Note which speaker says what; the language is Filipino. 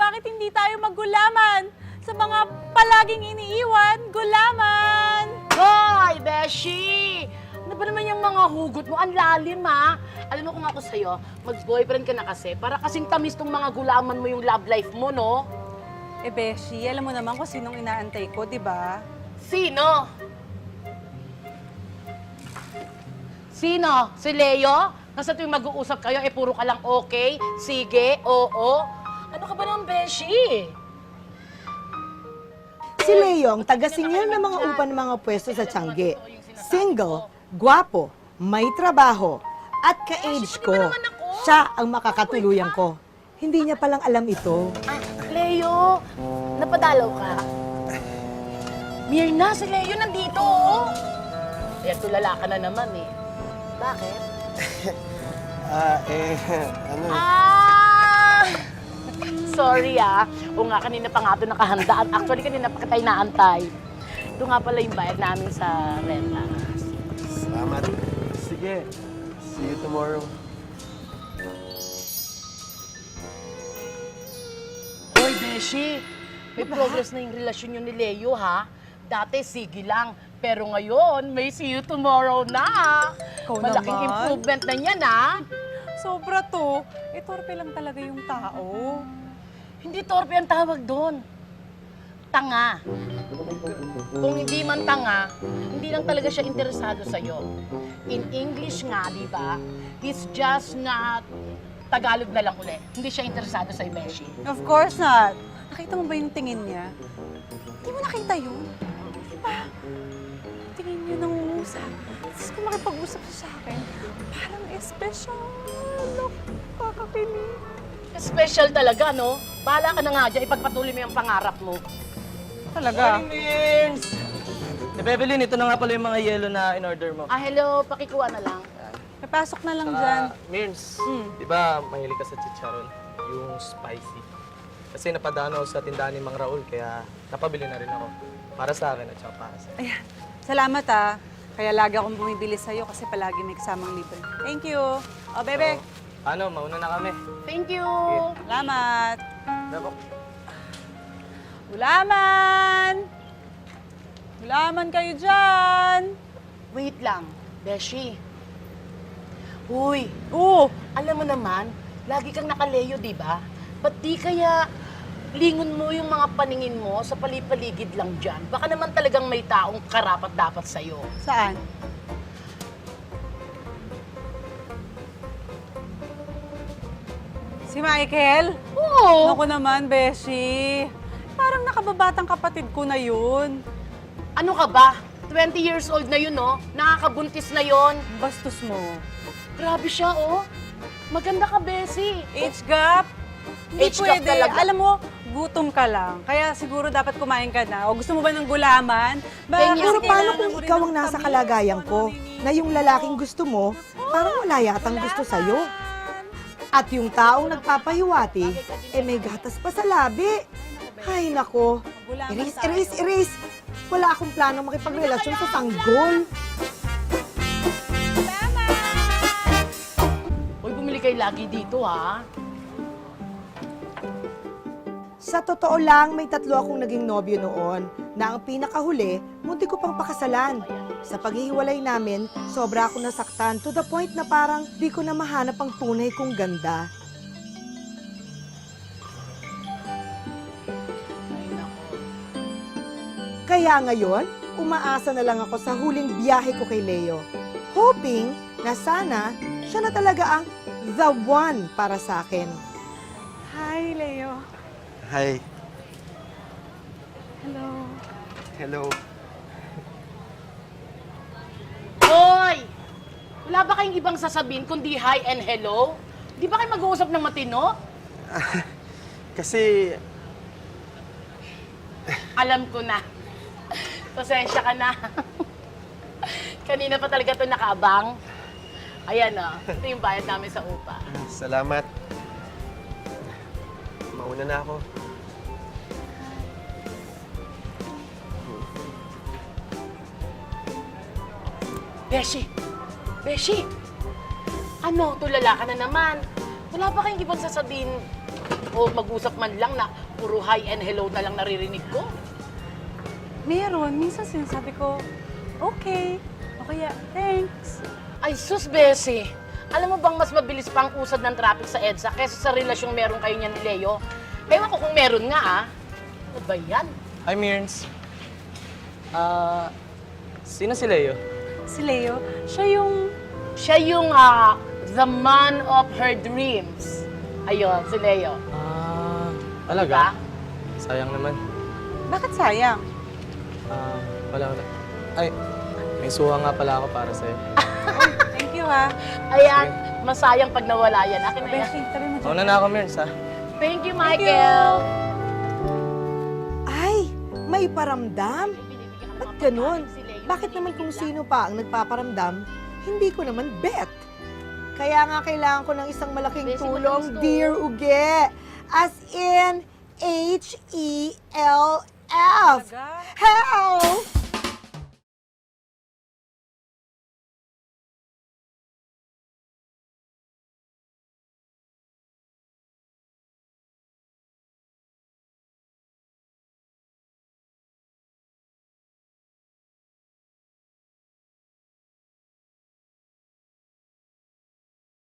Speaker 1: bakit hindi tayo maggulaman sa mga palaging iniiwan gulaman?
Speaker 2: Hoy, Beshi! Ano ba naman yung mga hugot mo? Ang lalim, ha? Alam mo kung ako sa'yo, mag-boyfriend ka na kasi para kasing tamis tong mga gulaman mo yung love life mo, no?
Speaker 1: Eh, Beshi, alam mo naman kung sinong inaantay ko, di ba?
Speaker 2: Sino? Sino? Si Leo? Kasi tuwing mag-uusap kayo, puro ka lang okay, sige, oo. Ano ka ba naman, Beshi?
Speaker 3: Si Leo ang taga-singil ng mga upa ng mga pwesto sa Tiangge. Single, gwapo, may trabaho, at ka-age ko. Siya ang makakatuluyan ko. Hindi niya palang alam ito.
Speaker 2: Ah, Leo, napadalaw ka. Mirna, si Leo nandito, oh. Kaya tulala ka na naman, eh. Bakit?
Speaker 4: Ano?
Speaker 2: Sorry, ah. O nga, kanina pa nga ito nakahandaan. Actually, kanina pa kita inaantay. Ito nga pala yung bayad namin sa renta.
Speaker 4: Salamat. Sige. See you tomorrow.
Speaker 2: Hoy, Beshi, may progress na yung relasyon nyo ni Leo, ha? Dati, sige lang. Pero ngayon, may see you tomorrow na.
Speaker 1: Ikaw
Speaker 2: Malaking
Speaker 1: naman.
Speaker 2: improvement na yan, ha?
Speaker 1: Sobra to. Eh, torpe lang talaga yung tao.
Speaker 2: Hindi torpe ang tawag doon. Tanga. Kung hindi man tanga, hindi lang talaga siya interesado sa'yo. In English nga, di ba? He's just not Tagalog na lang ulit. Hindi siya interesado sa'yo, Beshi.
Speaker 1: Of course not. Nakita mo ba yung tingin niya? Hindi mo nakita yun? Diba? Tingin niya nangungusap. Tapos kung makipag-usap siya sa akin, parang espesyal. Kakakilig.
Speaker 2: Special talaga, no? Bahala ka na nga dyan, ipagpatuloy mo yung pangarap mo.
Speaker 1: Talaga?
Speaker 5: Mornings! Evelyn, ito na nga pala yung mga yelo na in-order mo.
Speaker 2: Ah, hello, pakikuha na lang.
Speaker 1: Napasok na lang dyan.
Speaker 5: Mirns, di ba mahilig ka sa chicharon? Yung spicy. Kasi napadaan ako sa tindahan ni Mang Raul, kaya napabili na rin ako. Para sa akin at saka para sa
Speaker 1: Ayan. Salamat ah. Kaya lagi akong bumibili sa'yo kasi palagi may kasamang libre. Thank you. O, bebe.
Speaker 5: Ano, mauna na kami.
Speaker 2: Thank you!
Speaker 1: Salamat.
Speaker 5: Dako.
Speaker 1: Gulaman! Gulaman kayo dyan!
Speaker 2: Wait lang, Beshi. Uy, alam mo naman, lagi kang nakaleyo, di ba? Ba't di kaya lingon mo yung mga paningin mo sa palipaligid lang dyan? Baka naman talagang may taong karapat-dapat sa'yo.
Speaker 1: Saan? Si Michael?
Speaker 2: Oo!
Speaker 1: Ako naman, Beshi. Parang nakababatang kapatid ko na yun.
Speaker 2: Ano ka ba? 20 years old na yun, no? Nakakabuntis na yon.
Speaker 1: Bastos mo.
Speaker 2: Grabe siya, oh. Maganda ka, Beshi.
Speaker 1: Age gap? Hindi
Speaker 2: Age gap
Speaker 1: pwede.
Speaker 2: talaga.
Speaker 1: Alam mo, gutom ka lang. Kaya siguro dapat kumain ka na. O gusto mo ba ng gulaman?
Speaker 2: Kanya.
Speaker 3: Pero
Speaker 1: kasi
Speaker 3: paano
Speaker 1: kailangan
Speaker 3: kung
Speaker 1: mo rin
Speaker 3: ikaw
Speaker 1: ng
Speaker 3: ang nasa
Speaker 1: tamis,
Speaker 3: kalagayan
Speaker 1: kung
Speaker 3: ko,
Speaker 1: ano hinihingi
Speaker 3: na yung
Speaker 1: mo?
Speaker 3: lalaking gusto mo, parang wala yatang gusto sa'yo. At yung taong nagpapahiwati, may gatas pa sa labi. Ay, nako. Erase. Wala akong plano makipagrelasyon sa sanggol.
Speaker 2: Uy, bumili kayo lagi dito, ha?
Speaker 3: Sa totoo lang, may 3 akong naging nobyo noon na ang pinakahuli, munti ko pang pakasalan. Sa paghihiwalay namin, sobra ako nasaktan to the point na parang di ko na mahanap ang tunay kong ganda. Kaya ngayon, umaasa na lang ako sa huling biyahe ko kay Leo. Hoping na sana siya na talaga ang the one para sa akin.
Speaker 1: Hi, Leo.
Speaker 4: Hi.
Speaker 1: Hello.
Speaker 4: Hello.
Speaker 2: Hoy! Wala ba kayong ibang sasabihin kundi hi and hello? Di ba kayo mag-uusap ng matino?
Speaker 4: Kasi,
Speaker 2: Alam ko na. Pasensya ka na. Kanina pa talaga ito nakaabang. Ayan o, ito yung bayad namin sa upa.
Speaker 4: salamat. Mauna na ako.
Speaker 2: Beshi! Beshi! Ano, tulala ka na naman. Wala ba kayong ibang sasabihin o mag-usap man lang na puro hi and hello na lang naririnig ko.
Speaker 1: Meron. Minsan sinasabi ko, okay. O kaya, thanks.
Speaker 2: Ay, sus, Bessie. Alam mo bang mas mabilis pa ang usad ng traffic sa EDSA kaysa sa relasyong meron kayo niyan ni Leo? Ewan ko kung meron nga, ah. Ano ba yan?
Speaker 5: Hi, Mirns. Sino si Leo?
Speaker 1: Si Leo,
Speaker 2: Siya yung the man of her dreams. Ayun, si Leo.
Speaker 5: Talaga? Sayang naman.
Speaker 1: bakit sayang?
Speaker 5: Wala. Ay, may suha nga pala ako para sa'yo.
Speaker 1: Thank you, ha.
Speaker 2: Ayan, masayang pag nawala yan. Akin na yan.
Speaker 1: Beshi, tabi mo dyan.
Speaker 5: Mauna na ako, Mirns, ha?
Speaker 2: Thank you, Michael.
Speaker 3: Ay, may paramdam. Ba't ganun? Bakit naman kung sino pa ang nagpaparamdam, hindi ko naman bet. Kaya nga kailangan ko ng isang malaking
Speaker 2: Besi,
Speaker 3: tulong,
Speaker 2: gusto.
Speaker 3: Dear Uge. As in, H-E-L-F.
Speaker 1: Talaga?
Speaker 3: Help!